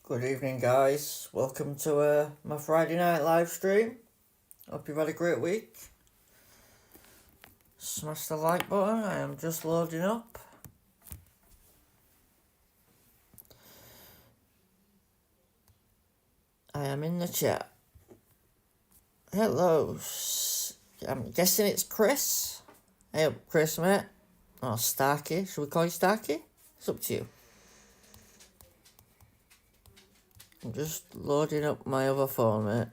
Good evening, guys. Welcome to my Friday night live stream. Hope you've had a great week. Smash the like button. I am just loading up. I am in the chat. Hello. I'm guessing it's Chris. Hey up, Chris, mate. Or Starkey. Should we call you Starkey? It's up to you. I'm just loading up my other phone, mate.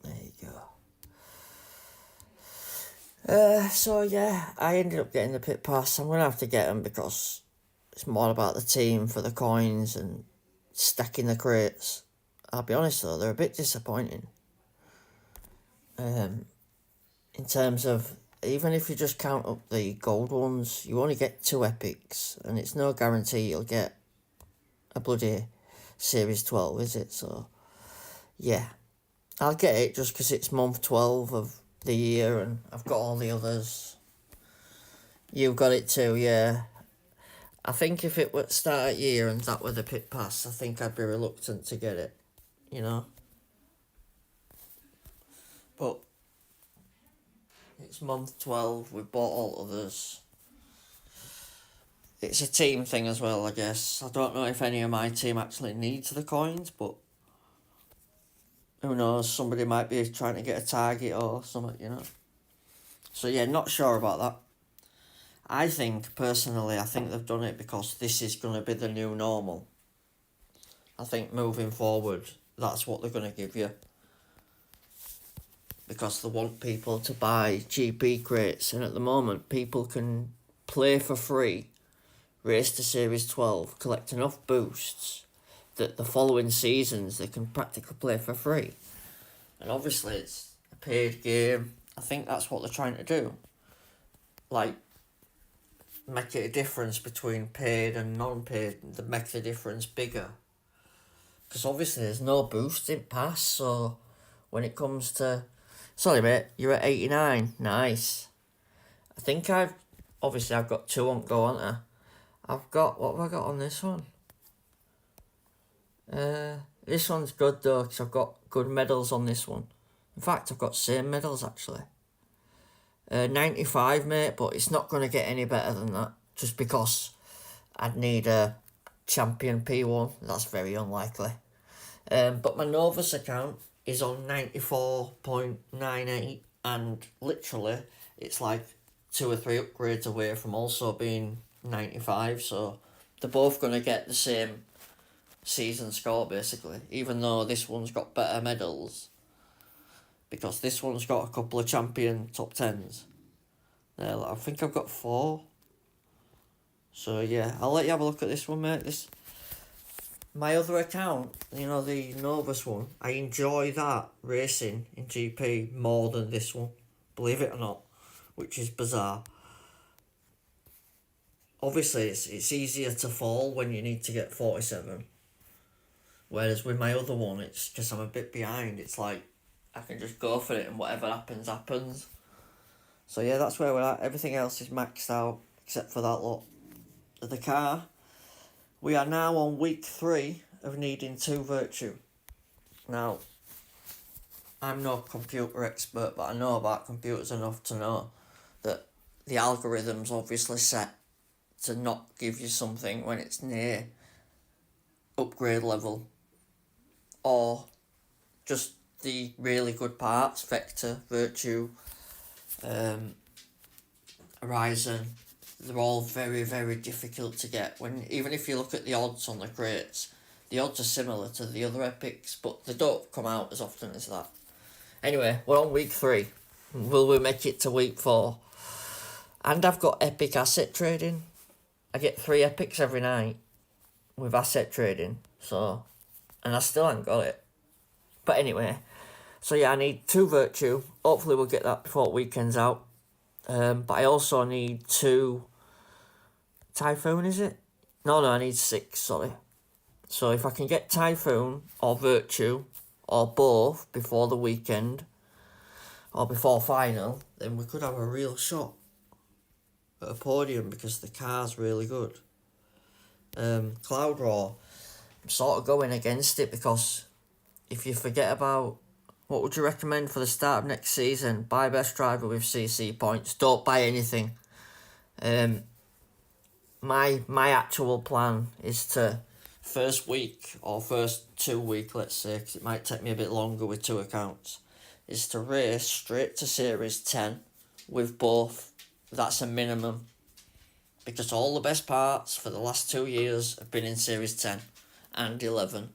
There you go. So yeah, I ended up getting the Pitpass. I'm going to have to get them because it's more about the team for the coins and stacking the crates. I'll be honest though, they're a bit disappointing. In terms of, even if you just count up the gold ones, you only get 2 epics, and it's no guarantee you'll get a bloody Series 12, is it? So, yeah. I'll get it just because it's month 12 of the year, and I've got all the others. You've got it too, yeah. I think if it were start of year and that were the Pitpass, I think I'd be reluctant to get it, you know? But it's month 12, we've bought all others. It's a team thing as well, I guess. I don't know if any of my team actually needs the coins, but who knows, somebody might be trying to get a target or something, you know? So yeah, not sure about that. I think they've done it because this is going to be the new normal. I think moving forward, that's what they're going to give you. Because they want people to buy GP crates, and at the moment people can play for free, race to Series 12, collect enough boosts that the following seasons they can practically play for free. And obviously it's a paid game. I think that's what they're trying to do. Like, make it a difference between paid and non-paid, that make the difference bigger. Because obviously there's no boost in pass, so when it comes to... Sorry mate, you're at 89, nice. I think I've got 2 on go, haven't I? What have I got on this one? This one's good though, because I've got good medals on this one. In fact, I've got same medals actually. 95 mate, but it's not going to get any better than that, just because I'd need a champion P1. That's very unlikely. But my Novus account is on 94.98, and literally it's like 2 or 3 upgrades away from also being 95, so they're both going to get the same season score basically, even though this one's got better medals, because this one's got a couple of champion top 10s. I think I've got 4. So yeah, I'll let you have a look at this one, mate. My other account, you know, the Novus one, I enjoy that racing in GP more than this one, believe it or not, which is bizarre. Obviously, it's easier to fall when you need to get 47. Whereas with my other one, it's because I'm a bit behind. It's like, I can just go for it and whatever happens, happens. So yeah, that's where we're at. Everything else is maxed out, except for that lot of the car. We are now on week 3 of needing 2 virtue. Now, I'm no computer expert, but I know about computers enough to know that the algorithm's obviously set to not give you something when it's near upgrade level, or just the really good parts, Vector, Virtue, Horizon. They're all very, very difficult to get. Even if you look at the odds on the crates, the odds are similar to the other epics, but they don't come out as often as that. Anyway, we're on week 3. Will we make it to week 4? And I've got epic asset trading. I get 3 epics every night with asset trading, so, and I still haven't got it. But anyway, so yeah, I need 2 virtue. Hopefully we'll get that before weekend's out. But I also need 2 Typhoon, is it? No, I need 6, sorry. So if I can get Typhoon or Virtue or both before the weekend or before final, then we could have a real shot at a podium because the car's really good. Cloud Roar, I'm sort of going against it because if you forget about what would you recommend for the start of next season, buy best driver with CC points. Don't buy anything. My actual plan is to first week or first 2 week, let's say, because it might take me a bit longer with 2 accounts, is to race straight to Series 10 with both. That's a minimum, because all the best parts for the last 2 years have been in Series 10 and 11.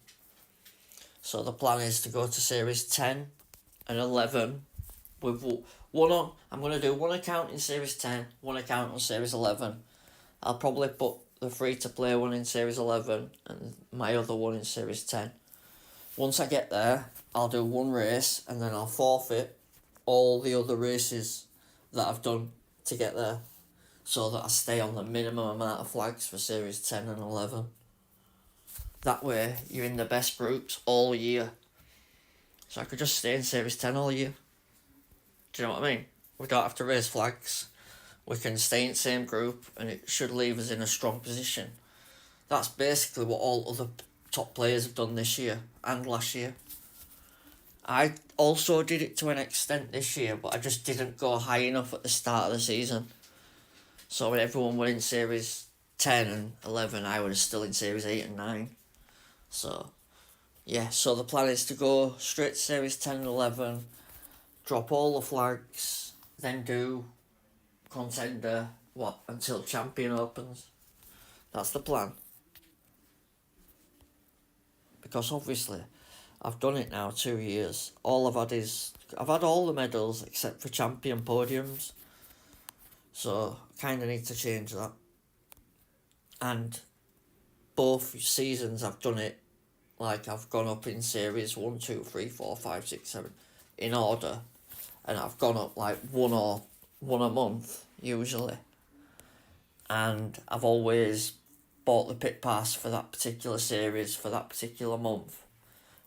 So the plan is to go to Series 10 and 11 with one on. I'm going to do one account in Series 10, one account on Series 11. I'll probably put the free-to-play one in Series 11 and my other one in Series 10. Once I get there, I'll do one race and then I'll forfeit all the other races that I've done to get there, so that I stay on the minimum amount of flags for Series 10 and 11. That way, you're in the best groups all year. So I could just stay in Series 10 all year. Do you know what I mean? We don't have to raise flags. We can stay in the same group and it should leave us in a strong position. That's basically what all other top players have done this year and last year. I also did it to an extent this year, but I just didn't go high enough at the start of the season. So when everyone were in Series 10 and 11, I was still in Series 8 and 9. So, yeah, so the plan is to go straight to Series 10 and 11, drop all the flags, then do contender, until champion opens. That's the plan. Because obviously, I've done it now 2 years. All I've had all the medals except for champion podiums. So, kind of need to change that. And both seasons I've done it, like I've gone up in Series 1, 2, 3, 4, 5, 6, 7 in order. And I've gone up like one a month, usually. And I've always bought the Pitpass for that particular series, for that particular month.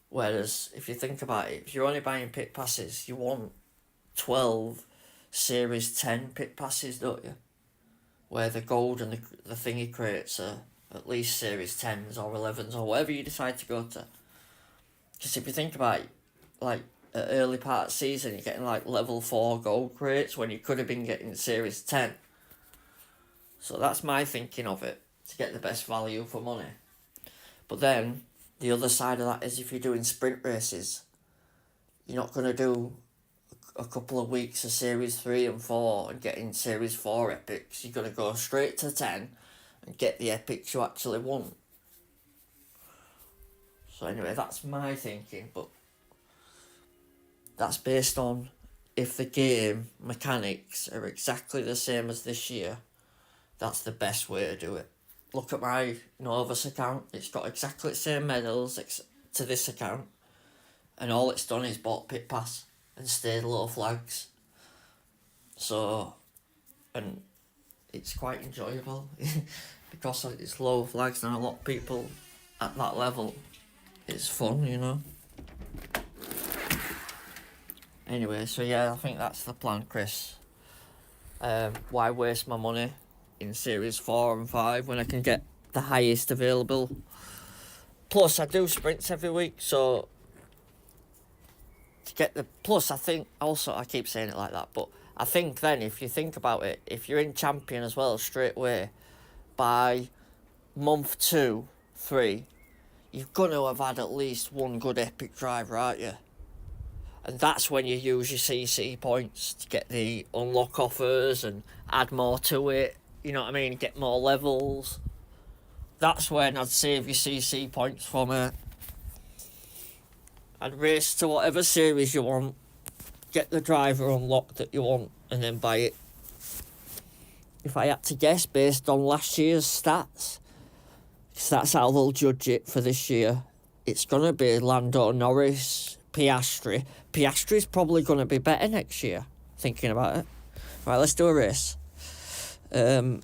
Whereas, if you think about it, if you're only buying Pitpasses, you want 12 Series 10 Pitpasses, don't you? Where the gold and the thingy crates are at least Series 10s or 11s or whatever you decide to go to. Because if you think about it, like, at early part of the season, you're getting like level 4 gold crates when you could have been getting Series 10. So that's my thinking of it, to get the best value for money. But then, the other side of that is if you're doing sprint races, you're not going to do a couple of weeks of Series 3 and 4 and getting Series 4 epics. You're going to go straight to 10 and get the epics you actually want. So anyway, that's my thinking, but that's based on if the game mechanics are exactly the same as this year, that's the best way to do it. Look at my Novus account, it's got exactly the same medals to this account, and all it's done is bought Pitpass and stayed low flags. So, and it's quite enjoyable because it's low flags and a lot of people at that level. It's fun, you know. Anyway, so yeah, I think that's the plan, Chris. Why waste my money in Series 4 and 5 when I can get the highest available? Plus, I do sprints every week, so to get the... Plus, I think, also, I keep saying it like that, but I think then, if you think about it, if you're in Champion as well, straight away, by month 2, 3, you're going to have had at least one good epic driver, aren't you? And that's when you use your CC points to get the unlock offers and add more to it. You know what I mean? Get more levels. That's when I'd save your CC points from it. I'd race to whatever series you want. Get the driver unlocked that you want and then buy it. If I had to guess based on last year's stats, because that's how they'll judge it for this year, it's going to be Lando Norris, Piastri. Piastri's probably going to be better next year, thinking about it. Right, let's do a race. Let's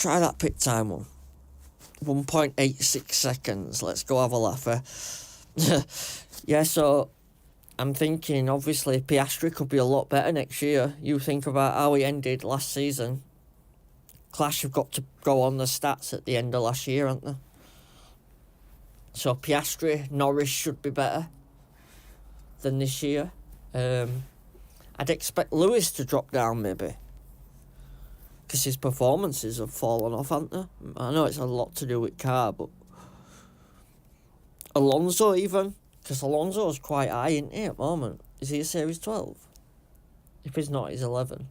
try that pit time one. 1.86 seconds. Let's go have a laugh. Yeah, so I'm thinking, obviously, Piastri could be a lot better next year. You think about how he ended last season. Clash have got to go on the stats at the end of last year, haven't they? So Piastri, Norris should be better than this year. I'd expect Lewis to drop down maybe, because his performances have fallen off, haven't they? I know it's a lot to do with car, but Alonso even, because Alonso's quite high, isn't he, at the moment? Is he a Series 12? If he's not, he's 11.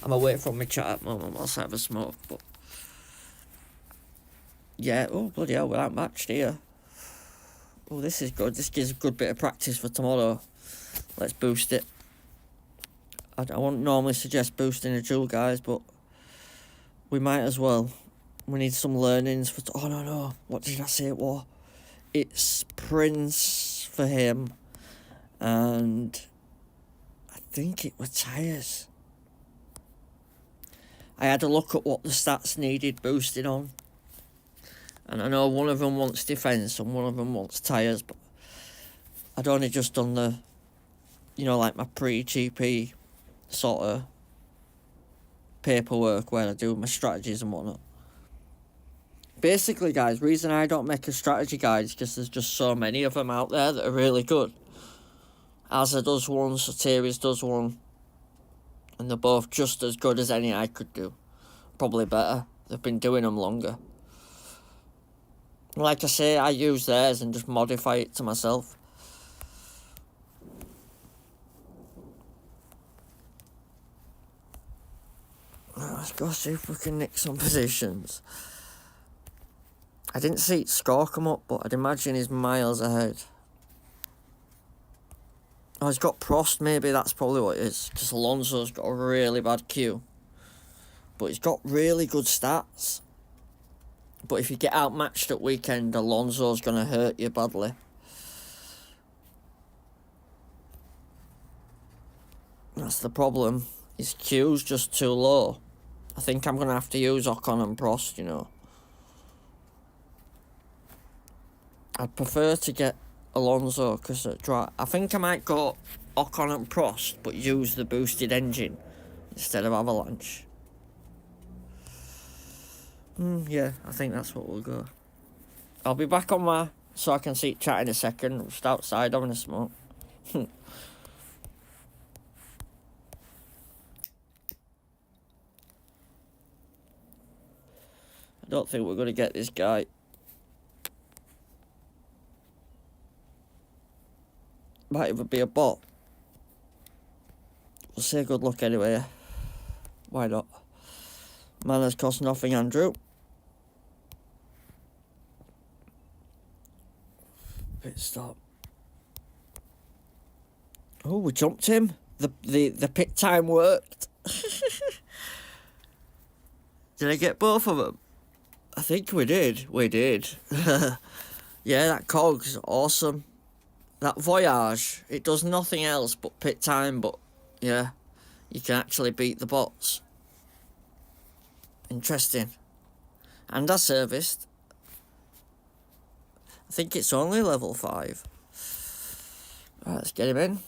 I'm away from my chat at the moment whilst I have a smoke, but yeah, oh bloody hell, we're outmatched here. Oh, this is good. This gives a good bit of practice for tomorrow. Let's boost it. I wouldn't normally suggest boosting a duel, guys, but we might as well. We need some learnings for... Oh, no. What did I say it was? It's Prince for him. And I think it was tyres. I had a look at what the stats needed boosting on. And I know one of them wants defence and one of them wants tyres, but I'd only just done the, like my pre-GP sort of paperwork where I do my strategies and whatnot. Basically, guys, reason I don't make a strategy guide is because there's just so many of them out there that are really good. Asa does one, Soteris does one, and they're both just as good as any I could do. Probably better. They've been doing them longer. Like I say, I use theirs and just modify it to myself. Right, let's go see if we can nick some positions. I didn't see its score come up, but I'd imagine he's miles ahead. Oh, he's got Prost, maybe that's probably what it is. Because Alonso's got a really bad queue. But he's got really good stats. But if you get outmatched at weekend, Alonso's going to hurt you badly. That's the problem. His queue's just too low. I think I'm going to have to use Ocon and Prost, I'd prefer to get Alonso, because I think I might go Ocon and Prost, but use the boosted engine instead of Avalanche. Yeah, I think that's what we'll go. I'll be back on my... so I can see chat in a second. I'm just outside having a smoke. I don't think we're going to get this guy. Might even be a bot. We'll say good luck anyway. Why not? Manners cost nothing, Andrew. Pit stop. Oh, we jumped him. The pit time worked. Did I get both of them? I think we did. We did. Yeah, that cog's awesome. That Voyage, it does nothing else but pit time, but yeah, you can actually beat the bots. Interesting. And I serviced. I think it's only level 5. Right, let's get him in.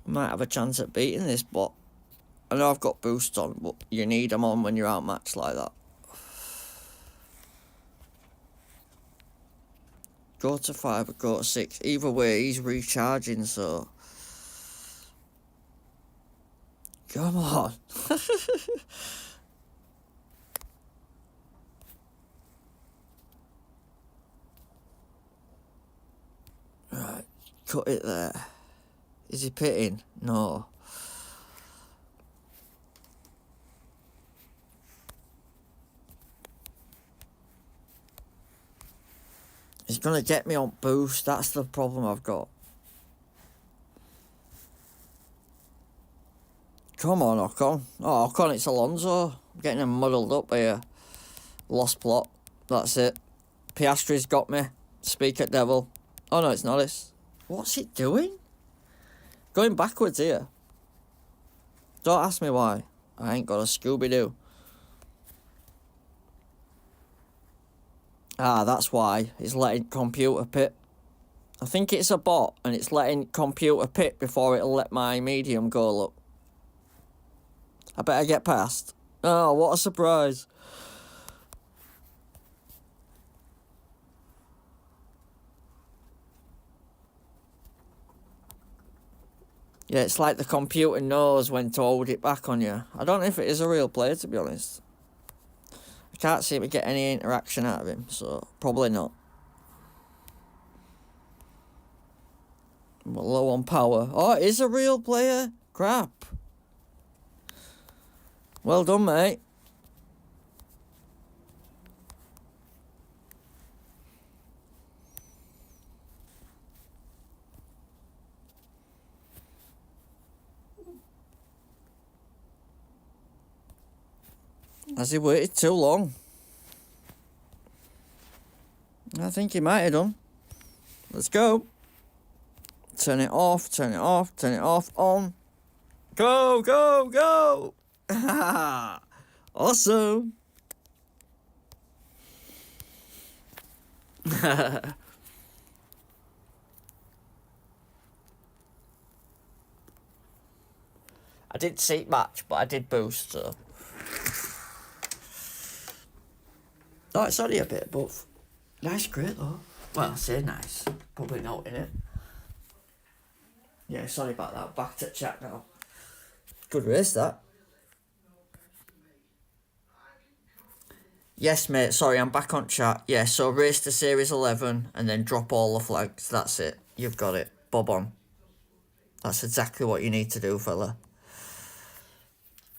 Might have a chance at beating this bot. I know I've got boost on, but you need them on when you're outmatched like that. Go to 5 or go to 6. Either way, he's recharging, so... Come on. Right, cut it there. Is he pitting? No. He's going to get me on boost. That's the problem I've got. Come on, Ocon. Oh, Ocon, it's Alonso. I'm getting him muddled up here. Lost plot. That's it. Piastri's got me. Speak at devil. Oh, no, it's Norris. What's it doing? Going backwards here. Don't ask me why. I ain't got a Scooby-Doo. Ah, that's why it's letting computer pit. I think it's a bot and it's letting computer pit before it'll let my medium go, look. I better get past. Oh, what a surprise. Yeah, it's like the computer knows when to hold it back on you. I don't know if it is a real player, to be honest. I can't seem to get any interaction out of him, so probably not. I'm low on power. Oh, it is a real player? Crap. Well done, mate. Has he waited too long? I think he might have done. Let's go. Turn it off, turn it off, turn it off, on. Go, go, go! Awesome! I did seat match, but I did boost, so. Oh, it's only a bit above. Nice crate though. Well, I say nice. Probably not in it. Yeah, sorry about that. Back to chat now. Good race that. Yes, mate. Sorry, I'm back on chat. Yeah, so race to Series 11 and then drop all the flags. That's it. You've got it. Bob on. That's exactly what you need to do, fella.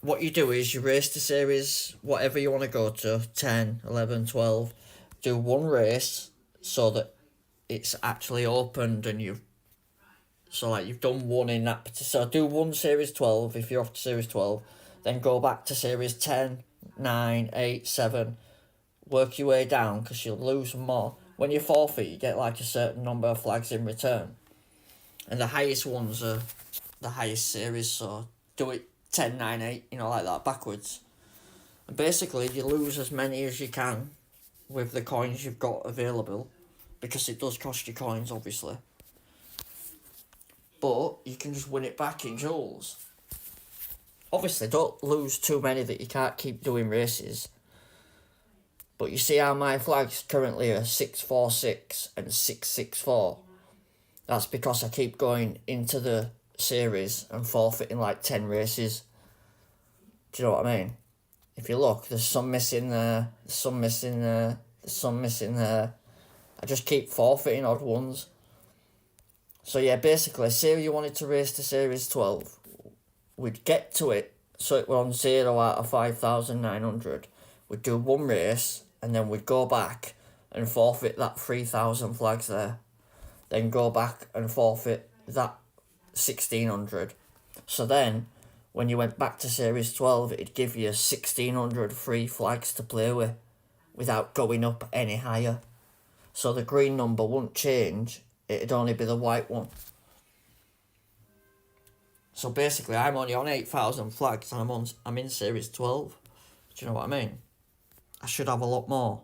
What you do is you race to Series whatever you want to go to. 10, 11, 12. Do one race so that it's actually opened and you've... So, like, you've done one in that... So, do one Series 12 if you're off to Series 12. Then go back to Series 10, 9, 8, 7... Work your way down because you'll lose more. When you forfeit, you get like a certain number of flags in return. And the highest ones are the highest series, so do it 10, 9, 8, you know, like that, backwards. And basically, you lose as many as you can with the coins you've got available, because it does cost you coins, obviously. But you can just win it back in jewels. Obviously, don't lose too many that you can't keep doing races. But you see how my flags currently are 646 and 664. That's because I keep going into the series and forfeiting like 10 races. Do you know what I mean? If you look, there's some missing there, there's some missing there, there's some missing there. I just keep forfeiting odd ones. So yeah, basically, say you wanted to race to Series 12, we'd get to it, so it were on 0 out of 5,900. We'd do one race, and then we'd go back and forfeit that 3,000 flags there. Then go back and forfeit that 1,600. So then, when you went back to Series 12, it'd give you 1,600 free flags to play with, without going up any higher. So the green number wouldn't change, it'd only be the white one. So basically, I'm only on 8,000 flags, and I'm in Series 12. Do you know what I mean? I should have a lot more.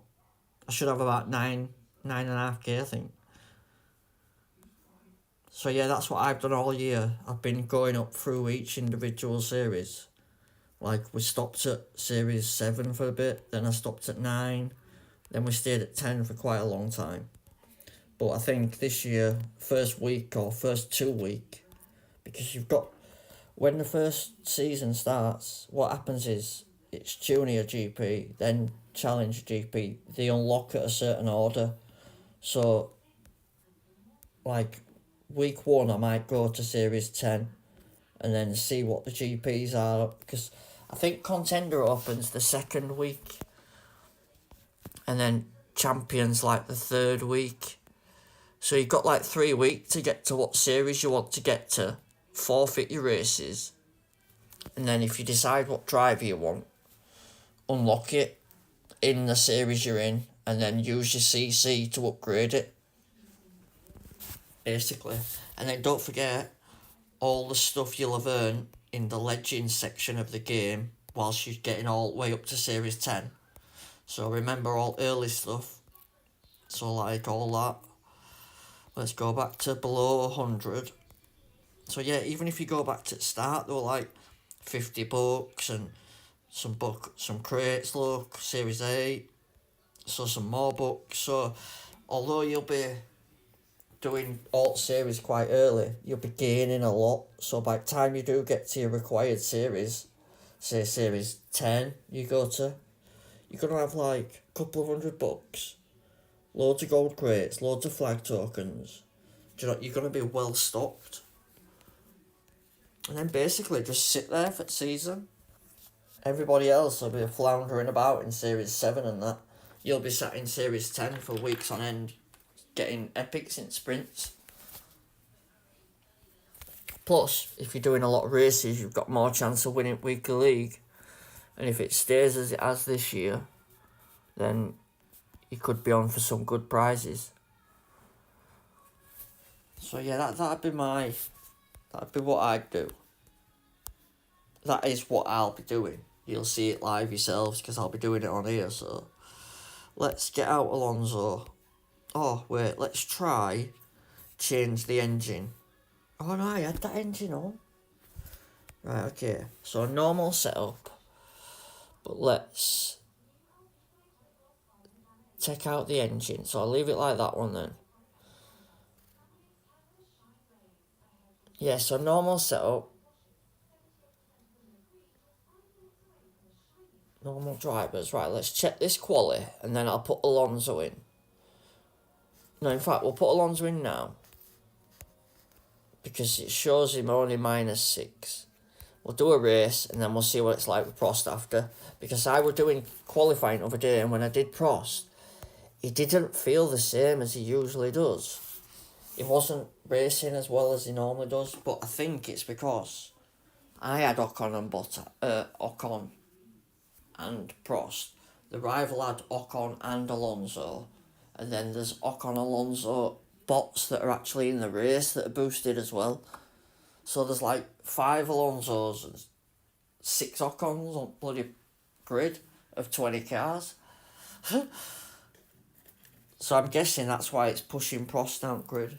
I should have about 9.5k, I think. So yeah, that's what I've done all year. I've been going up through each individual series. Like, we stopped at Series 7 for a bit, then I stopped at 9, then we stayed at 10 for quite a long time. But I think this year, first week or first 2 week, because you've got... When the first season starts, what happens is, it's Junior GP, then Challenge GP. They unlock at a certain order. So, like, week 1 I might go to Series 10 and then see what the GPs are. Because I think Contender opens the second week. And then Champions like the third week. So you've got like 3 weeks to get to what series you want to get to. Forfeit your races. And then if you decide what driver you want, unlock it in the series you're in, and then use your CC to upgrade it, basically. And then don't forget all the stuff you'll have earned in the Legends section of the game whilst you're getting all the way up to Series 10. So remember all early stuff, So like all that. Let's go back to below 100. So yeah, even if you go back to the start, they were like $50 and some crates, look, Series 8. So some more books. So although you'll be doing alt series quite early, you'll be gaining a lot. So by the time you do get to your required series, say series 10 you go to, you're going to have like a couple of $100, loads of gold crates, loads of flag tokens. Do you know, you're going to be well stocked. And then basically just sit there for the season. Everybody else will be floundering about in series 7 and that. You'll be sat in series 10 for weeks on end, getting epics in sprints. Plus, if you're doing a lot of races, you've got more chance of winning weekly league. And if it stays as it has this year, then you could be on for some good prizes. So yeah, that'd be what I'd do. That is what I'll be doing. You'll see it live yourselves because I'll be doing it on here. So let's get out Alonso. Oh wait, let's try change the engine. Oh no, I had that engine on. Right, okay. So normal setup. But let's take out the engine. So I'll leave it like that one then. Yeah, so normal setup. Normal drivers. Right, let's check this quali and then I'll put Alonso in. No, in fact, we'll put Alonso in now. Because it shows him only -6. We'll do a race and then we'll see what it's like with Prost after. Because I was doing qualifying the other day and when I did Prost, he didn't feel the same as he usually does. He wasn't racing as well as he normally does, but I think it's because I had Ocon and Prost. The rival had Ocon and Alonso, and then there's Ocon Alonso bots that are actually in the race that are boosted as well. So there's like 5 Alonsos and 6 Ocons on bloody grid of 20 cars. So I'm guessing that's why it's pushing Prost down grid.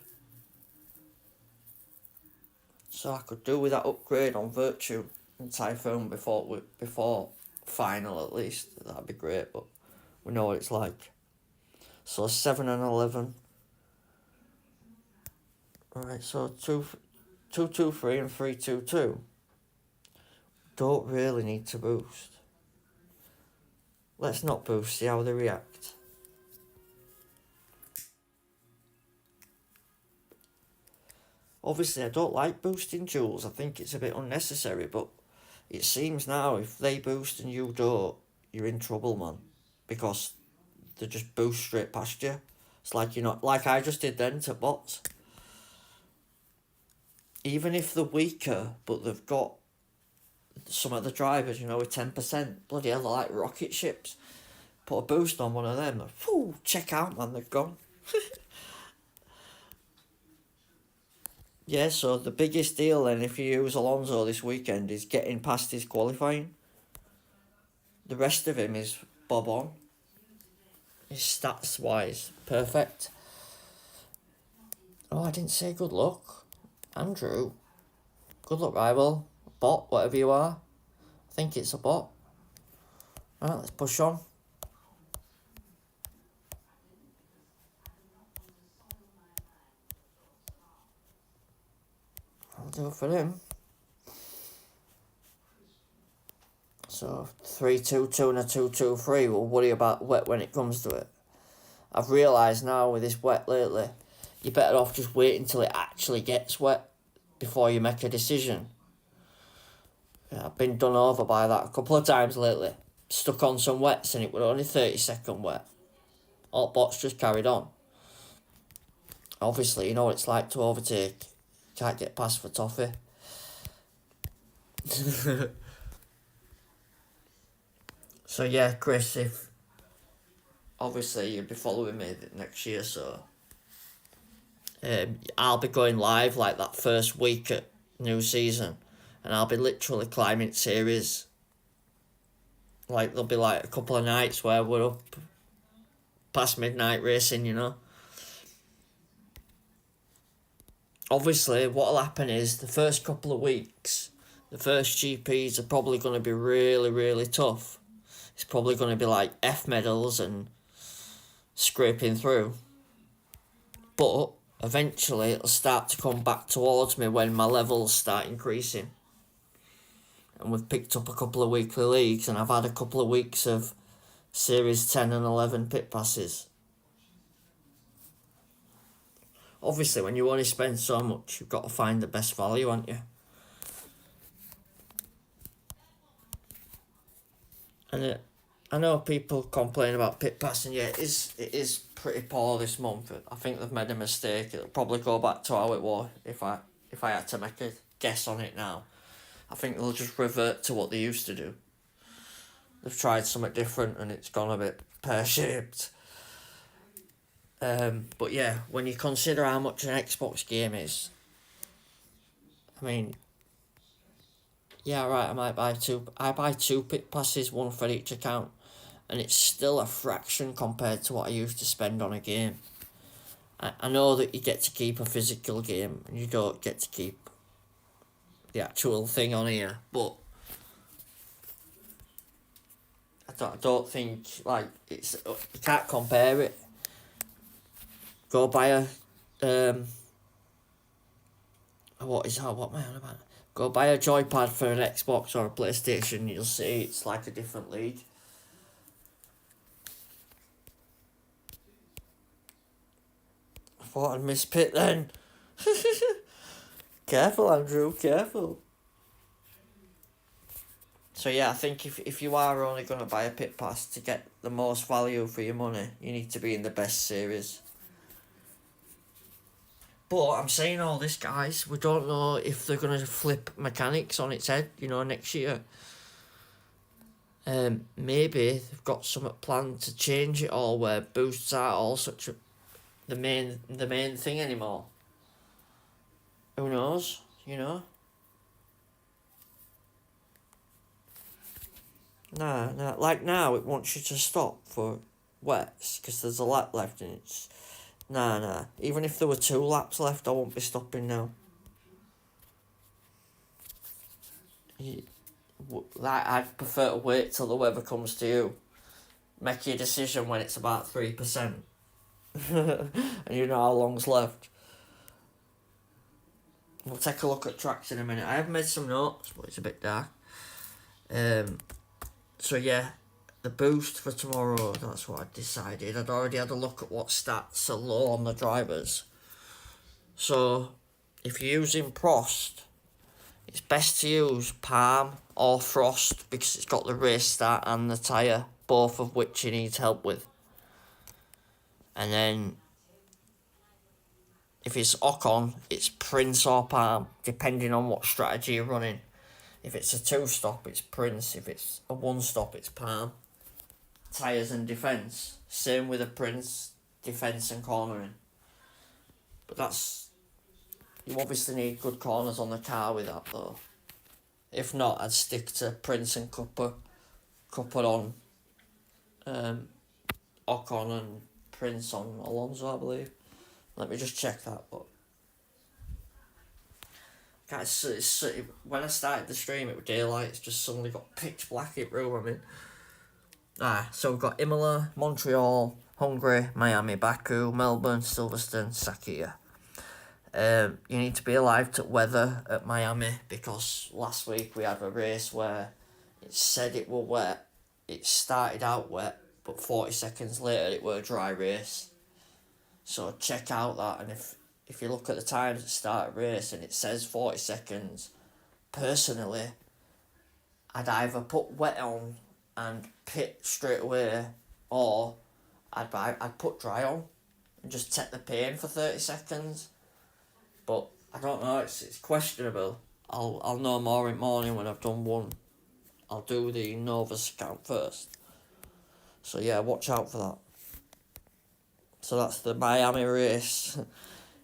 So I could do with that upgrade on Virtue and Typhoon before final at least. That'd be great, but we know what it's like. So 7 and 11. Alright, so 223 and 322. Don't really need to boost. Let's not boost, see how they react. Obviously, I don't like boosting duels. I think it's a bit unnecessary, but it seems now if they boost and you don't, you're in trouble, man. Because they just boost straight past you. It's like, you know, like I just did then to bots. Even if they're weaker, but they've got some of the drivers, you know, with 10%, bloody hell, they're like rocket ships. Put a boost on one of them, whew, check out, man, they've gone. Yeah, so the biggest deal then, if you use Alonso this weekend, is getting past his qualifying. The rest of him is bob on. His stats-wise, perfect. Oh, I didn't say good luck. Andrew. Good luck, rival. Bot, whatever you are. I think it's a bot. Right, let's push on. I'll do it for him. So 3-2-2 and a 2-2-3. We'll worry about wet when it comes to it. I've realised now with this wet lately, you're better off just waiting until it actually gets wet before you make a decision. Yeah, I've been done over by that a couple of times lately. Stuck on some wets and it was only 30-second wet. All bots just carried on. Obviously, you know what it's like to overtake. Can't get past for toffee. So yeah, Chris, if obviously you'll be following me next year, so I'll be going live like that first week at new season, and I'll be literally climbing series. Like there'll be like a couple of nights where we're up past midnight racing, you know. Obviously, what'll happen is the first couple of weeks, the first GPs are probably going to be really, really tough. It's probably going to be like F medals and scraping through. But eventually it'll start to come back towards me when my levels start increasing. And we've picked up a couple of weekly leagues, and I've had a couple of weeks of Series 10 and 11 pit passes. Obviously, when you only spend so much, you've got to find the best value, haven't you? And I know people complain about Pitpass, and yeah, it is pretty poor this month. I think they've made a mistake. It'll probably go back to how it was if I had to make a guess on it now. I think they'll just revert to what they used to do. They've tried something different and it's gone a bit pear-shaped. But yeah, when you consider how much an Xbox game is, I mean, yeah, right, I buy two pit passes, one for each account, and it's still a fraction compared to what I used to spend on a game. I know that you get to keep a physical game and you don't get to keep the actual thing on here, but I don't think, like, it's, you can't compare it. Go buy a, what am I on about? Go buy a joypad for an Xbox or a PlayStation, you'll see it's like a different league. I thought I'd miss Pit then. Careful, Andrew, careful. So yeah, I think if you are only going to buy a pit pass to get the most value for your money, you need to be in the best series. But I'm saying all this, guys, we don't know if they're going to flip mechanics on its head, you know, next year. Maybe they've got something planned to change it all, where boosts aren't all such the main thing anymore. Who knows, you know? Nah, like now it wants you to stop for wets because there's a lap left and it's... Nah. Even if there were 2 laps left, I won't be stopping now. Like, I'd prefer to wait till the weather comes to you. Make your decision when it's about 3%. And you know how long's left. We'll take a look at tracks in a minute. I have made some notes, but it's a bit dark. So yeah, the boost for tomorrow, that's what I decided. I'd already had a look at what stats are low on the drivers. So, if you're using Prost, it's best to use Palm or Frost because it's got the race start and the tyre, both of which he needs help with. And then, if it's Ocon, it's Prince or Palm, depending on what strategy you're running. If it's a 2-stop, it's Prince. If it's a 1-stop, it's Palm. Tyres and defence. Same with a Prince, defence and cornering. But that's... You obviously need good corners on the car with that, though. If not, I'd stick to Prince and Cupper on Ocon and Prince on Alonso, I believe. Let me just check that, but... Guys, when I started the stream, it was daylight. It's just suddenly got pitch black in the room I'm in. So we've got Imola, Montreal, Hungary, Miami, Baku, Melbourne, Silverstone, Sakhir. You need to be alive to weather at Miami because last week we had a race where it said it were wet. It started out wet, but 40 seconds later it were a dry race. So check out that, and if you look at the times at start of race and it says 40 seconds, personally, I'd either put wet on and pit straight away, or I'd put dry on and just take the pain for 30 seconds. But I don't know, it's questionable. I'll know more in the morning when I've done one. I'll do the Novus account first. So yeah, watch out for that. So that's the Miami race.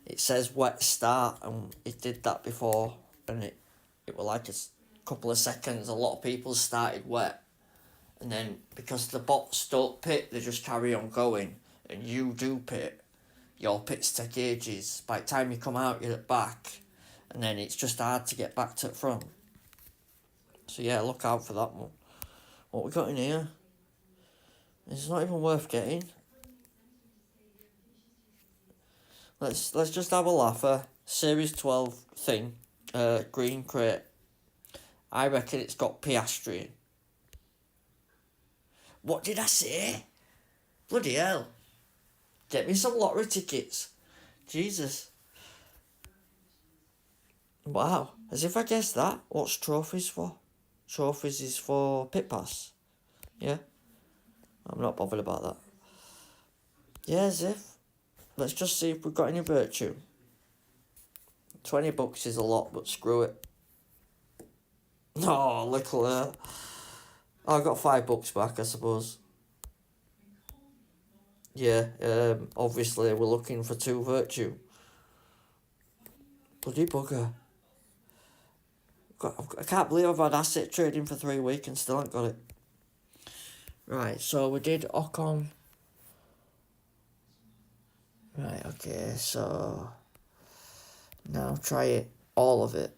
It says wet start, and it did that before, and it was like a couple of seconds. A lot of people started wet, and then because the bots don't pit, they just carry on going, and you do pit, your pits take ages. By the time you come out, you're at back, and then it's just hard to get back to the front. So yeah, look out for that one. What we got in here? It's not even worth getting. Let's just have a laugher. Series 12 thing, green crate. I reckon it's got Piastri in. What did I say? Bloody hell. Get me some lottery tickets. Jesus. Wow. As if I guessed that. What's trophies for? Trophies is for Pitpass. Yeah? I'm not bothered about that. Yeah, as if. Let's just see if we've got any virtue. $20 is a lot, but screw it. Oh, little I got $5 back, I suppose. Yeah, obviously we're looking for 2 virtue. Bloody bugger. I can't believe I've had asset trading for 3 weeks and still haven't got it. Right, so we did Ocon. Right, okay, so now try it, all of it.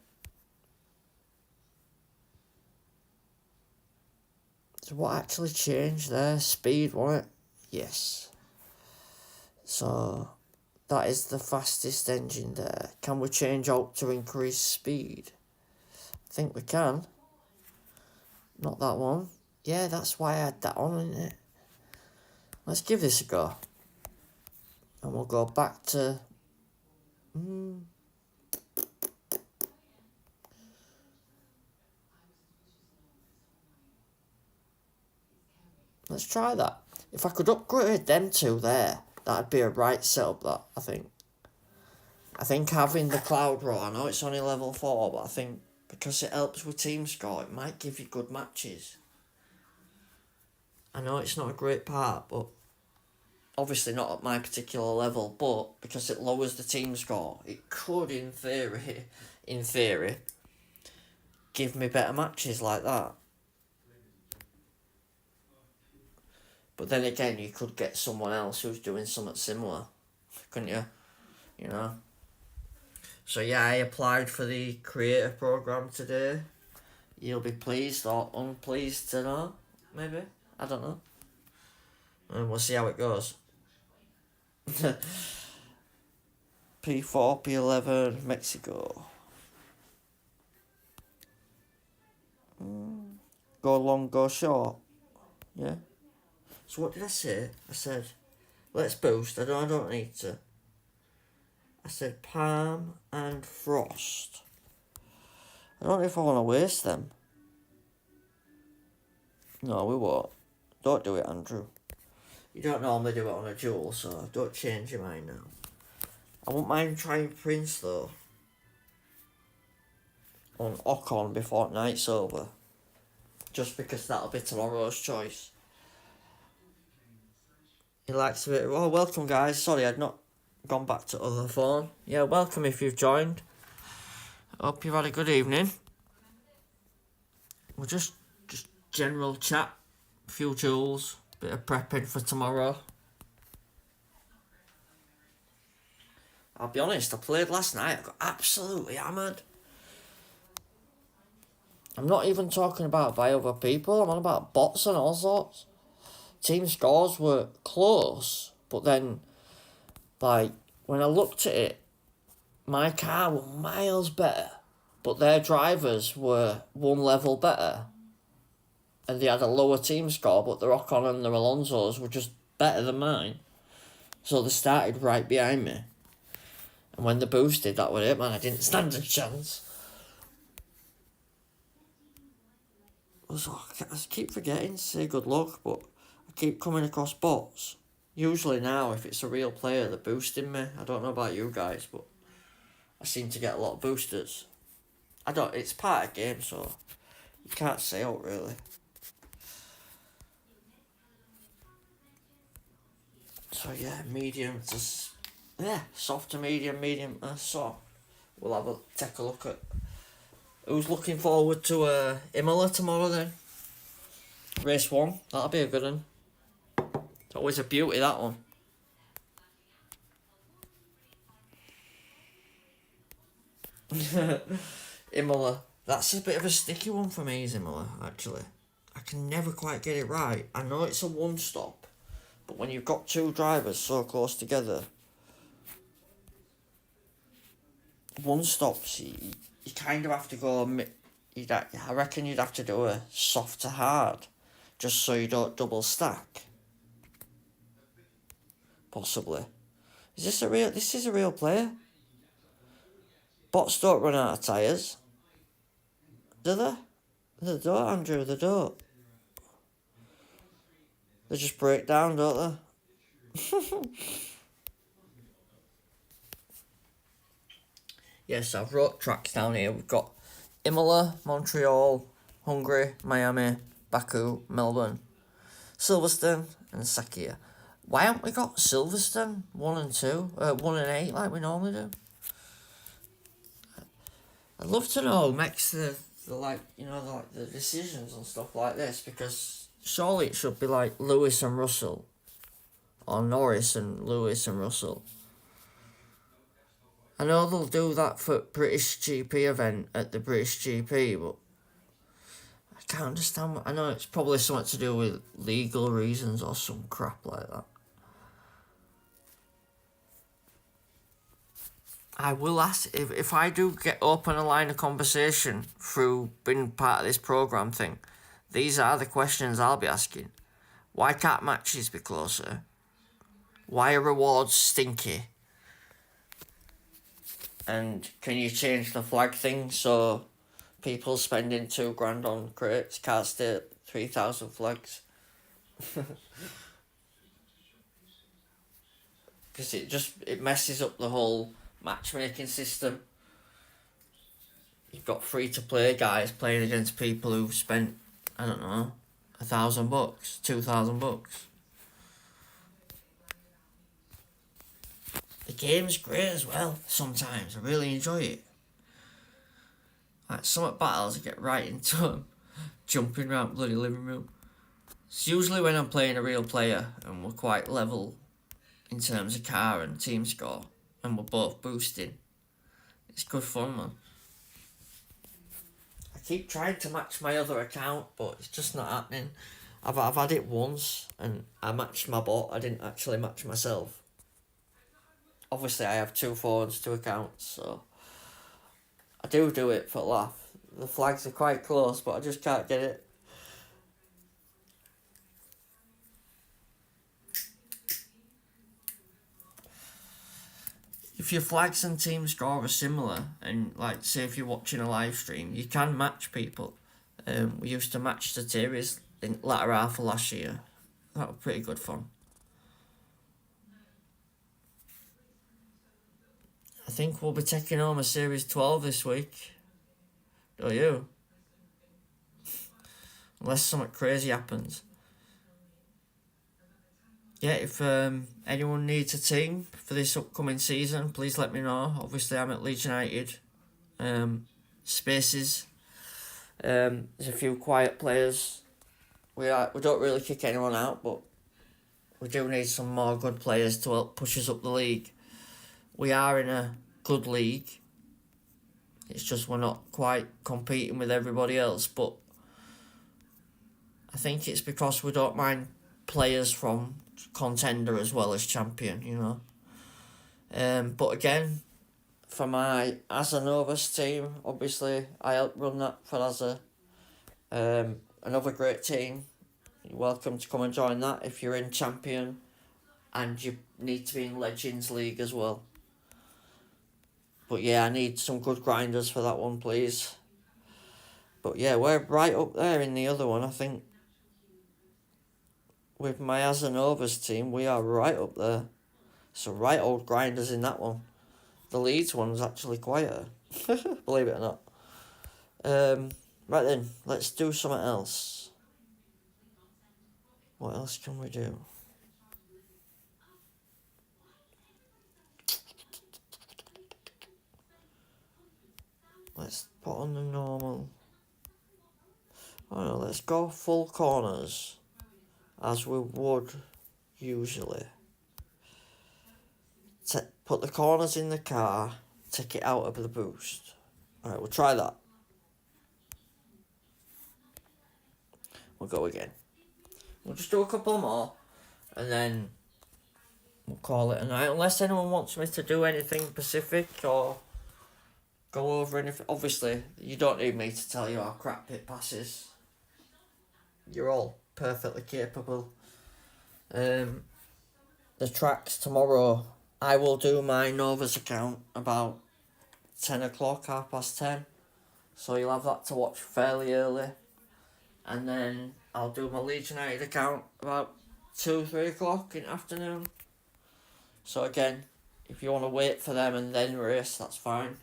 So what actually changed there? Speed, wasn't it? Yes. So that is the fastest engine there. Can we change out to increase speed? I think we can. Not that one. Yeah, that's why I had that on, isn't it? Let's give this a go. And we'll go back to... Let's try that. If I could upgrade them 2 there, that'd be a right setup, that, I think. I think having the Cloud Row, I know it's only level 4, but I think because it helps with team score, it might give you good matches. I know it's not a great part, but obviously not at my particular level, but because it lowers the team score, it could, in theory, give me better matches like that. But then again, you could get someone else who's doing something similar, couldn't you? You know? So yeah, I applied for the creator program today. You'll be pleased or unpleased to know, maybe. I don't know. And we'll see how it goes. P4, P11, Mexico. Go long, go short. Yeah. So what did I say? I said, let's boost. I don't need to. I said Palm and Frost. I don't know if I want to waste them. No, we won't. Don't do it, Andrew. You don't normally do it on a duel, so don't change your mind now. I wouldn't mind trying Prince, though. On Ocon before night's over. Just because that'll be tomorrow's choice. He likes a bit... Oh, welcome, guys. Sorry, I'd not gone back to other phone. Yeah, welcome if you've joined. Hope you've had a good evening. We'll just general chat. A few jewels. Bit of prepping for tomorrow. I'll be honest, I played last night. I got absolutely hammered. I'm not even talking about by other people. I'm on about bots and all sorts. Team scores were close, but then, like, when I looked at it, my car was miles better, but their drivers were 1 level better. And they had a lower team score, but the Ocon and the Alonso's were just better than mine. So they started right behind me. And when they boosted, that was it, man. I didn't stand a chance. So I keep forgetting to say good luck, but I keep coming across bots. Usually now, if it's a real player, they're boosting me. I don't know about you guys, but I seem to get a lot of boosters. It's part of the game, so you can't say out, really. So yeah, medium to... Yeah, soft to medium to soft. We'll take a look at... Who's looking forward to Imola tomorrow then? Race 1, that'll be a good one. It's always a beauty, that one. Imola. That's a bit of a sticky one for me, is Imola, actually. I can never quite get it right. I know it's a one stop, but when you've got two drivers so close together, one stops, you kind of have to go. I reckon you'd have to do a soft to hard, just so you don't double stack. Possibly. Is this a real? This is a real player. Bots don't run out of tyres. Do they? They don't, Andrew. They don't. They just break down, don't they? Yes, I've wrote tracks down here. We've got Imola, Montreal, Hungary, Miami, Baku, Melbourne, Silverstone, and Sakia. Why haven't we got Silverstone 1 and 2, 1 and 8 like we normally do? I'd love to know who makes the decisions and stuff like this, because surely it should be like Lewis and Russell, or Norris and Lewis and Russell. I know they'll do that for British GP event at the British GP, but I can't understand. I know it's probably something to do with legal reasons or some crap like that. I will ask, if I do get open a line of conversation through being part of this programme thing, these are the questions I'll be asking. Why can't matches be closer? Why are rewards stinky? And can you change the flag thing so people spending $2,000 on crates can't stay at 3,000 flags? Because it messes up the whole matchmaking system. You've got free-to-play guys playing against people who've spent, I don't know, $1,000, $2,000. The game's great as well, sometimes. I really enjoy it. Like, some at battles, I get right into them, jumping around bloody living room. It's usually when I'm playing a real player and we're quite level in terms of car and team score, and we're both boosting. It's good fun, man. I keep trying to match my other account, but it's just not happening. I've had it once, and I matched my bot. I didn't actually match myself. Obviously, I have 2 phones, 2 accounts, so I do it for a laugh. The flags are quite close, but I just can't get it. If your flags and team score are similar, and like say if you're watching a live stream, you can match people. We used to match the series in latter half of last year. That was pretty good fun. I think we'll be taking home a Series 12 this week. Don't you? Unless something crazy happens. Yeah, if anyone needs a team for this upcoming season, please let me know. Obviously, I'm at Leeds United. Spaces. There's a few quiet players. We don't really kick anyone out, but we do need some more good players to help push us up the league. We are in a good league. It's just we're not quite competing with everybody else, but I think it's because we don't mind players from contender as well as champion, you know. But again, for my Azanovas team, obviously I help run that for Asa. Another great team. You're welcome to come and join that if you're in champion and you need to be in Legends League as well. But yeah, I need some good grinders for that one, please. But yeah, we're right up there in the other one, I think. With my Azanovas team, we are right up there. So right old grinders in that one. The Leeds one's actually quieter. Believe it or not. Right then, let's do something else. What else can we do? Let's put on the normal. Oh no, let's go full corners. As we would usually. Put the corners in the car, take it out of the boost. Alright, we'll try that. We'll go again. We'll just do a couple more, and then we'll call it a night. Unless anyone wants me to do anything specific or go over anything. Obviously, you don't need me to tell you how crap Pitpass is. You're all perfectly capable. The tracks tomorrow, I will do my Nova's account about 10 o'clock, 10:30. So you'll have that to watch fairly early. And then I'll do my Leeds United account about 2-3 o'clock in the afternoon. So again, if you want to wait for them and then race, that's fine.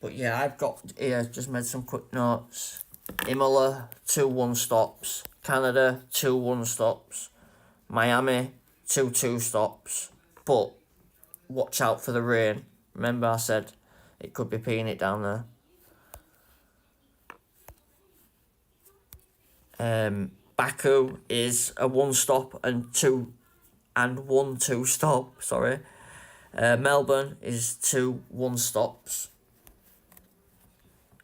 But yeah, I've got here, just made some quick notes. Imola, 2 1-stops. Canada, 2 1-stops. Miami, 2 2-stops. But watch out for the rain. Remember I said it could be peeing it down there. Baku is a 1-stop and 1 2-stop. Sorry. Melbourne is 2 1-stops.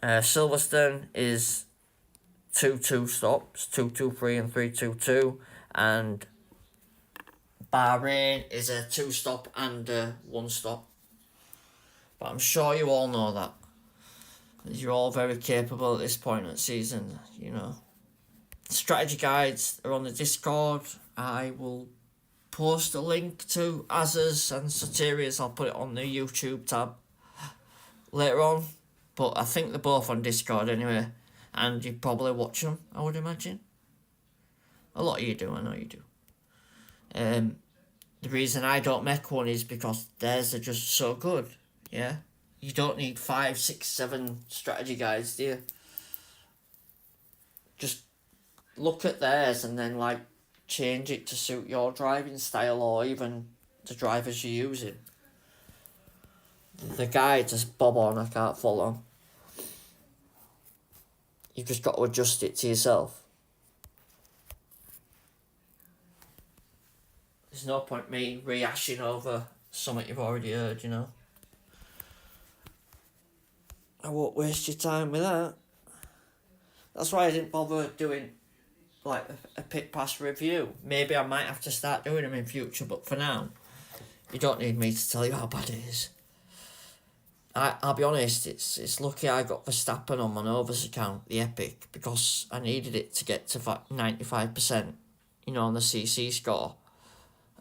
Silverstone is 2 2-stops, 2 2 3 and 3 2 2, and Bahrain is a 2-stop and a 1-stop. But I'm sure you all know that. You're all very capable at this point in the season, you know. Strategy guides are on the Discord. I will post a link to Az's and Soteria's. I'll put it on the YouTube tab later on. But I think they're both on Discord anyway. And you probably watch them, I would imagine. A lot of you do, I know you do. The reason I don't make one is because theirs are just so good, yeah? You don't need 5, 6, 7 strategy guides, do you? Just look at theirs and then, like, change it to suit your driving style or even the drivers you're using. The guides is bob on, I can't follow. You've just got to adjust it to yourself. There's no point me rehashing over something you've already heard, you know. I won't waste your time with that. That's why I didn't bother doing like a Pitpass review. Maybe I might have to start doing them in future, but for now, you don't need me to tell you how bad it is. I'll be honest, it's lucky I got Verstappen on my Nova's account, the Epic, because I needed it to get to 95%, you know, on the CC score.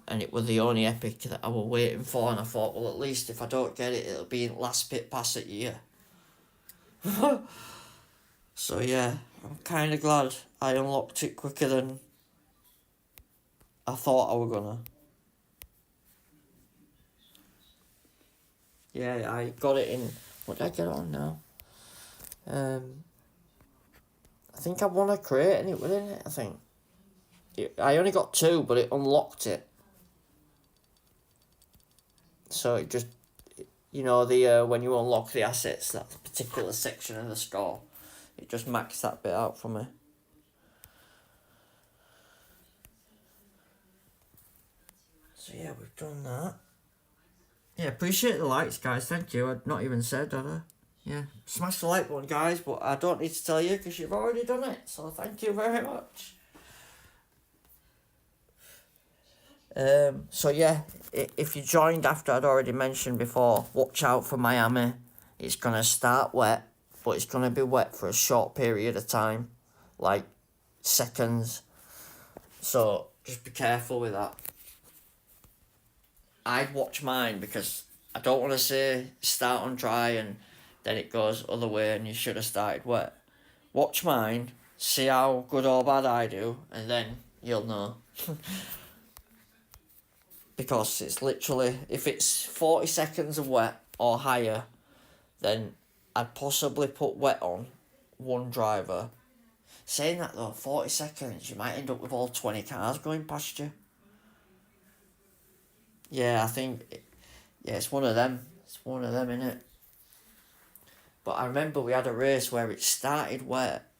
And it was the only Epic that I was waiting for, and I thought, well, at least if I don't get it, it'll be in last Pitpass at year. So yeah, I'm kind of glad I unlocked it quicker than I thought I were gonna. Yeah, I got it in. What did I get on now? I think I won a crate and it was in it, I think. I only got 2, but it unlocked it. So it just, you know, the when you unlock the assets, that particular section of the score, it just maxed that bit out for me. So yeah, we've done that. Yeah, appreciate the likes, guys. Thank you. I'd not even said, had I? Yeah, smash the like button, guys, but I don't need to tell you because you've already done it. So thank you very much. So yeah, if you joined after I'd already mentioned before, watch out for Miami. It's going to start wet, but it's going to be wet for a short period of time, like seconds. So just be careful with that. I'd watch mine because I don't want to say start on dry and then it goes other way and you should have started wet. Watch mine, see how good or bad I do, and then you'll know. Because it's literally, if it's 40 seconds of wet or higher, then I'd possibly put wet on one driver. Saying that though, 40 seconds, you might end up with all 20 cars going past you. Yeah, I think, it's one of them. It's one of them, innit? But I remember we had a race where it started wet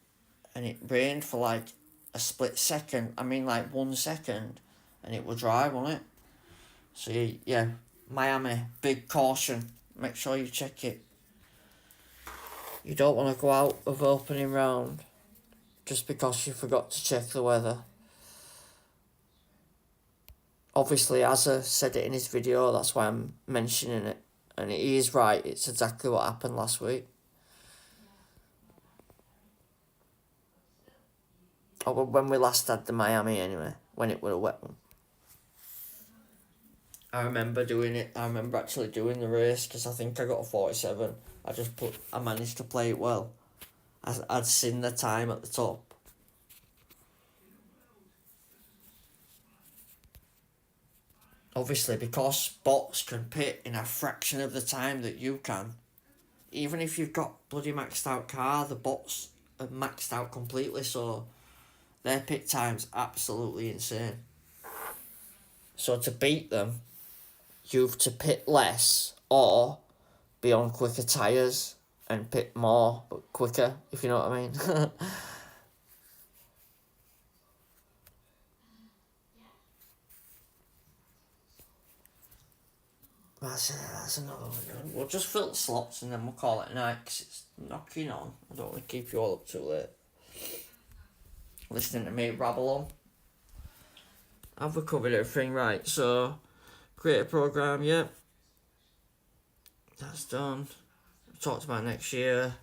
and it rained for like a split second. I mean like 1 second and it was dry, wasn't it? So yeah, Miami, big caution. make sure you check it. You don't want to go out of opening round just because you forgot to check the weather. Obviously, Azza said it in his video, that's why I'm mentioning it. And he is right, it's exactly what happened last week. Or when we last had the Miami anyway, when it was a wet one. I remember doing it. I remember actually doing the race because I think I got a 47. I managed to play it well. I'd seen the time at the top. Obviously, because bots can pit in a fraction of the time that you can, even if you've got bloody maxed out car, the bots are maxed out completely, so their pit time's absolutely insane. So to beat them, you've to pit less or be on quicker tyres and pit more but quicker, if you know what I mean. That's another one. We'll just fill the slots and then we'll call it a night because it's knocking on. I don't want to keep you all up too late listening to me rabble on. Have we covered everything? Right, so create a program, yeah. That's done. We talked about next year.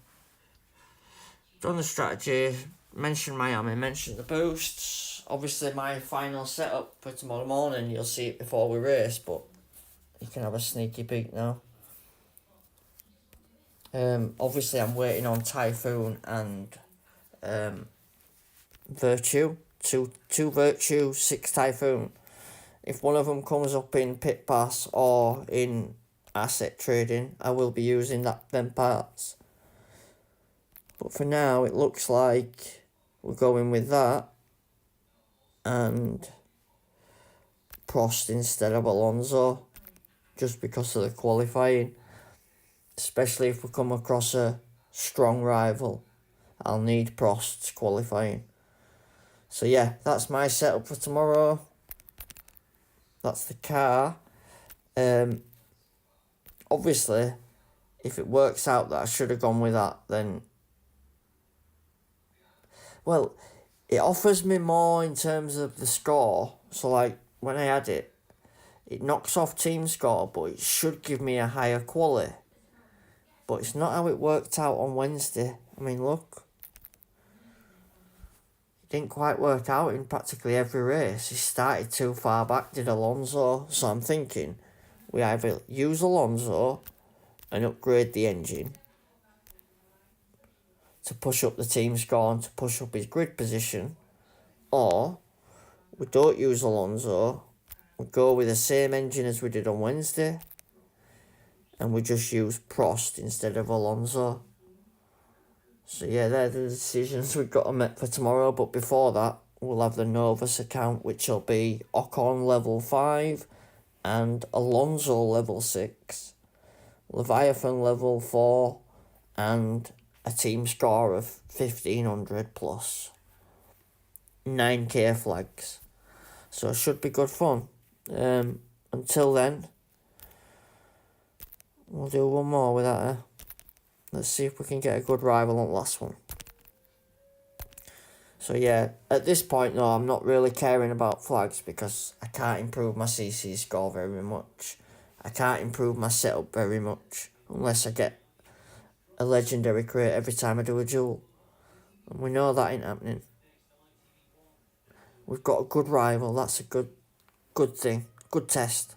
Done the strategy. Mentioned Miami, mentioned the boosts. Obviously my final setup for tomorrow morning, you'll see it before we race, but you can have a sneaky peek now. Obviously I'm waiting on Typhoon and Virtue. Two Virtue, 6 Typhoon. If one of them comes up in Pitpass or in asset trading, I will be using them parts. But for now, it looks like we're going with that and Prost instead of Alonso, just because of the qualifying. Especially if we come across a strong rival, I'll need Prost's qualifying. So yeah, that's my setup for tomorrow. That's the car. Obviously, if it works out that I should have gone with that, then... Well, it offers me more in terms of the score. So like, when I add it, it knocks off team score, but it should give me a higher quality. But it's not how it worked out on Wednesday. I mean, look. Didn't quite work out in practically every race. He started too far back, did Alonso. So I'm thinking we either use Alonso and upgrade the engine to push up the team score and to push up his grid position, or we don't use Alonso, we go with the same engine as we did on Wednesday and we just use Prost instead of Alonso. So yeah, they're the decisions we've got to make for tomorrow. But before that, we'll have the Novus account, which will be Ocon level 5 and Alonso level 6, Leviathan level 4 and a team score of 1500 plus 9k flags. So it should be good fun. Until then, we'll do one more with that. Let's see if we can get a good rival on the last one. So yeah, at this point though, I'm not really caring about flags because I can't improve my CC score very much. I can't improve my setup very much unless I get a legendary crate every time I do a duel. And we know that ain't happening. We've got a good rival, that's a good thing, good test.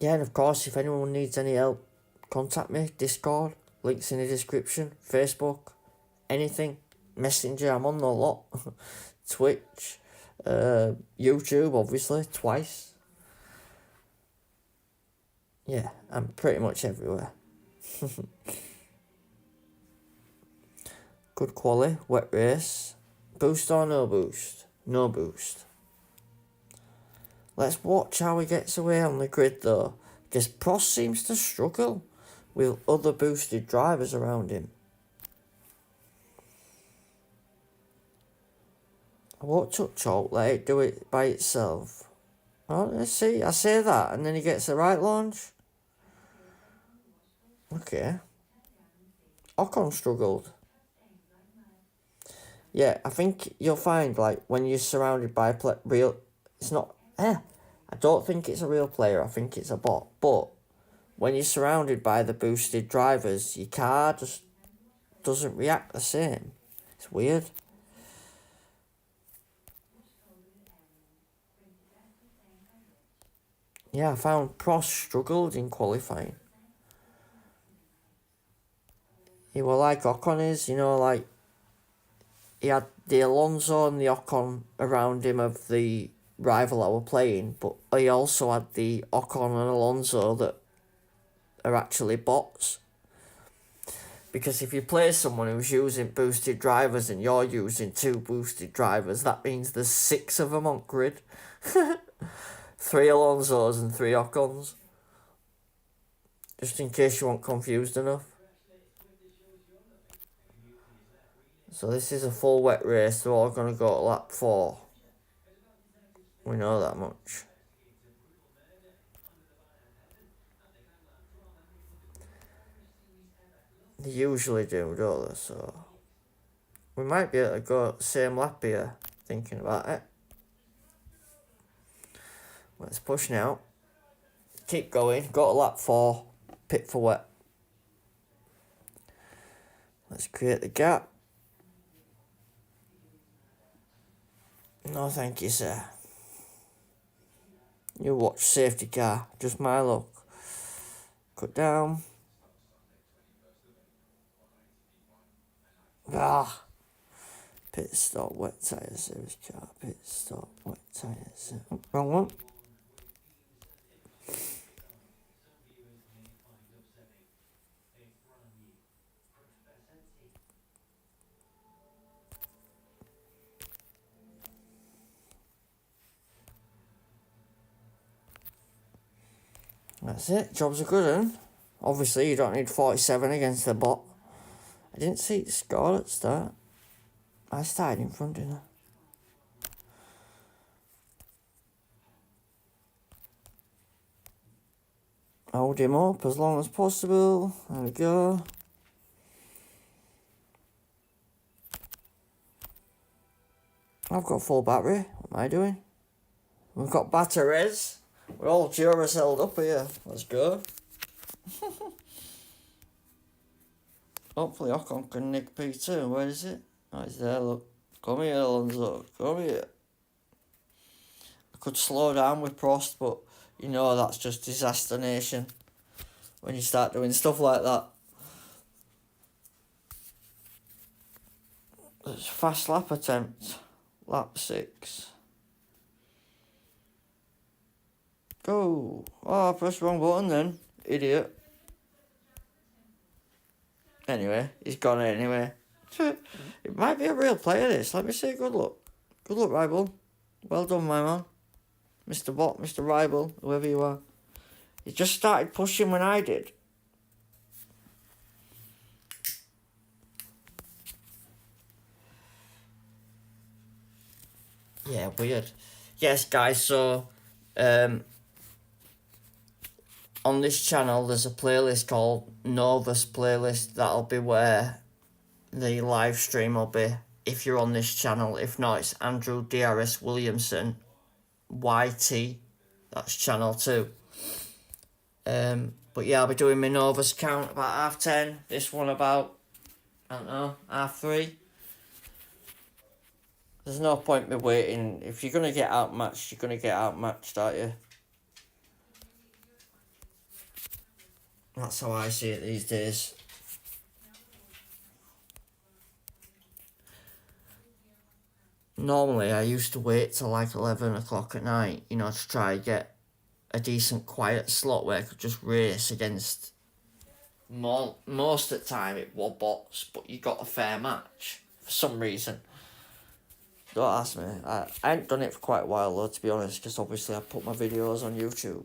Yeah, and of course, if anyone needs any help, contact me, Discord, links in the description, Facebook, anything, Messenger, I'm on the lot, Twitch, YouTube, obviously, twice. Yeah, I'm pretty much everywhere. Good quality, wet race, boost or no boost? No boost. Let's watch how he gets away on the grid though, because Prost seems to struggle with other boosted drivers around him. I won't touch alt, let it do it by itself. Oh, let's see. I say that, and then he gets the right launch. Okay. Ocon struggled. Yeah, I think you'll find, like, when you're surrounded by real... It's not... I don't think it's a real player. I think it's a bot. But when you're surrounded by the boosted drivers, your car just doesn't react the same. It's weird. Yeah, I found Prost struggled in qualifying. He were like Ocon is, you know, like... He had the Alonso and the Ocon around him of the rival that were playing, but he also had the Ocon and Alonso that are actually bots. Because if you play someone who's using boosted drivers and you're using 2 boosted drivers, that means there's 6 of them on grid. 3 Alonsos and 3 Ocons. Just in case you weren't confused enough. So this is a full wet race. They're all going to go to lap 4. We know that much. They usually do, don't they? So we might be able to go same lap here, thinking about it. Let's push now. Keep going. Go to lap 4. Pit for wet. Let's create the gap. No, thank you, sir. You watch safety car. Just my luck. Cut down. Ah. Pit stop, wet tyre service car. Pit stop, wet tyres. Oh, wrong one. That's it. Job's a good one. Obviously, you don't need 47 against the bot. I didn't see it score at start. I started in front, didn't I? Hold him up as long as possible. There we go. I've got full battery. What am I doing? We've got batteries. We're all Duracelled up here. Let's go. Hopefully Ocon can nick P2. Where is it? Oh, it's there, look. Come here, Alonso. Come here. I could slow down with Prost, but you know that's just disaster nation when you start doing stuff like that. It's fast lap attempt. Lap 6. Go. Oh, I pressed the wrong button then. Idiot. Anyway, he's gone anyway. It might be a real player, this. Let me say good luck. Good luck, rival. Well done, my man. Mr. Bot, Mr. Rival, whoever you are. He just started pushing when I did. Yeah, weird. Yes, guys, so... on this channel, there's a playlist called Novus Playlist. That'll be where the live stream will be. If you're on this channel. If not, it's Andrew DRS Williamson. YT. That's channel 2. But yeah, I'll be doing my Novus count about 10:30. This one about, I don't know, 3:30. There's no point me waiting. If you're going to get outmatched, you're going to get outmatched, aren't you? That's how I see it these days. Normally, I used to wait till like 11 o'clock at night, you know, to try and get a decent quiet slot where I could just race against... Most of the time it was bots, but you got a fair match for some reason. Don't ask me. I ain't done it for quite a while though, to be honest, because obviously I put my videos on YouTube.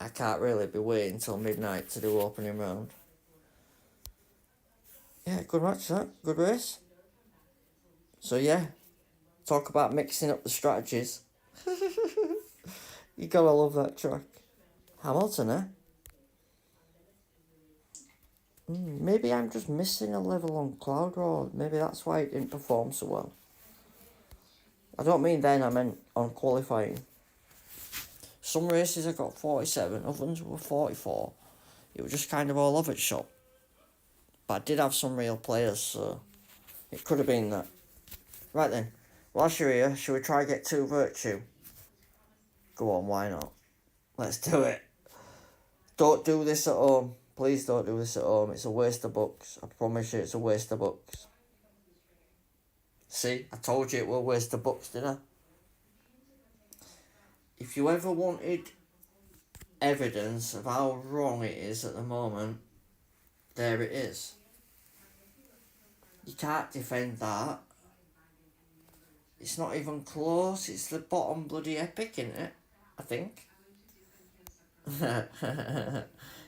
I can't really be waiting till midnight to do opening round. Yeah, good match that. Good race. So yeah, talk about mixing up the strategies. You gotta love that track. Hamilton, eh? Maybe I'm just missing a level on Cloud Road. Maybe that's why it didn't perform so well. I don't mean then, I meant on qualifying. Some races I got 47, others were 44. It was just kind of all over the shop. But I did have some real players, so it could have been that. Right then, whilst you're here, should we try get 2 Virtue? Go on, why not? Let's do it. Don't do this at home. Please don't do this at home. It's a waste of bucks. I promise you it's a waste of bucks. See, I told you it was a waste of bucks, didn't I? If you ever wanted evidence of how wrong it is at the moment, there it is. You can't defend that. It's not even close. It's the bottom bloody epic, isn't it? I think.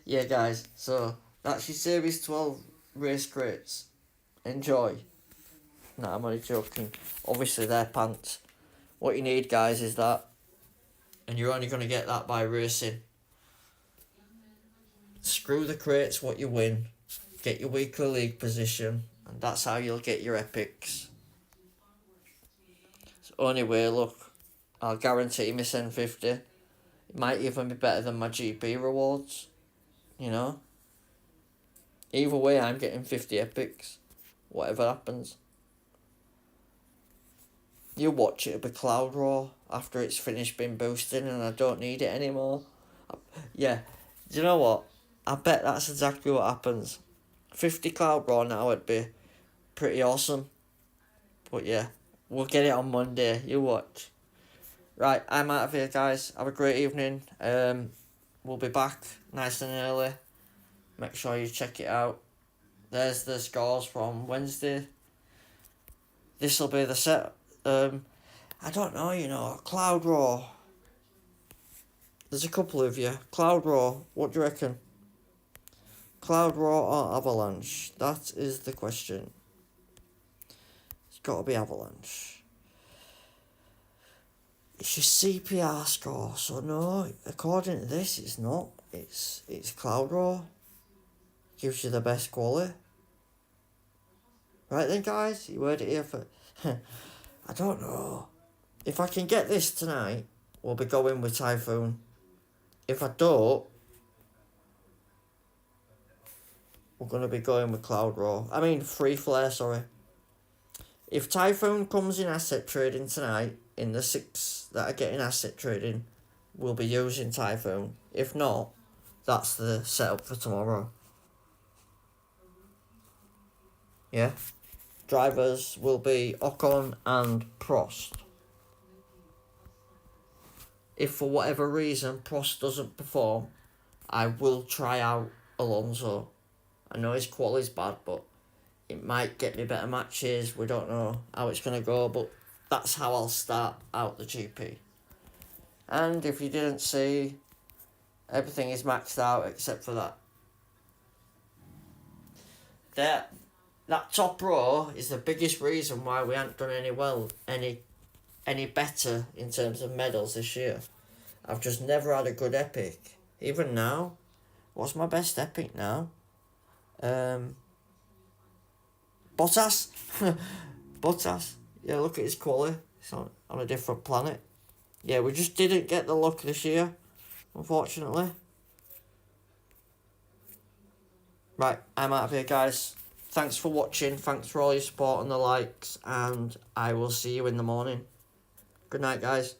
Yeah, guys. So that's your Series 12 race crates. Enjoy. Nah, I'm only joking. Obviously, they're pants. What you need, guys, is that. And you're only going to get that by racing. Screw the crates, what you win. Get your weekly league position. And that's how you'll get your epics. It's the only way, look. I'll guarantee my 1050. It might even be better than my GP rewards. You know? Either way, I'm getting 50 epics. Whatever happens. You watch it be Cloud Raw after it's finished being boosted and I don't need it anymore. Yeah. Do you know what? I bet that's exactly what happens. 50 Cloud Raw now would be pretty awesome. But yeah, we'll get it on Monday. You watch. Right, I'm out of here, guys. Have a great evening. We'll be back nice and early. Make sure you check it out. There's the scores from Wednesday. This'll be the set. I don't know, you know, Cloud Raw. There's a couple of you. Cloud Raw, what do you reckon? Cloud Raw or Avalanche? That is the question. It's got to be Avalanche. It's your CPR score, so no, according to this, it's not. It's Cloud Raw. Gives you the best quality. Right then, guys, you heard it here for... I don't know. If I can get this tonight, we'll be going with Typhoon. If I don't, we're going to be going with Cloud Raw. I mean, Free Flare, sorry. If Typhoon comes in asset trading tonight, in the 6 that are getting asset trading, we'll be using Typhoon. If not, that's the setup for tomorrow. Yeah? Drivers will be Ocon and Prost. If for whatever reason Prost doesn't perform, I will try out Alonso. I know his quality's bad, but it might get me better matches. We don't know how it's going to go, but that's how I'll start out the GP. And if you didn't see, everything is maxed out except for that. That top row is the biggest reason why we haven't done any better in terms of medals this year. I've just never had a good epic. Even now, what's my best epic now? Bottas. Bottas. Yeah, look at his quality. It's on a different planet. Yeah, we just didn't get the luck this year, unfortunately. Right, I'm out of here, guys. Thanks for watching. Thanks for all your support and the likes. And I will see you in the morning. Good night, guys.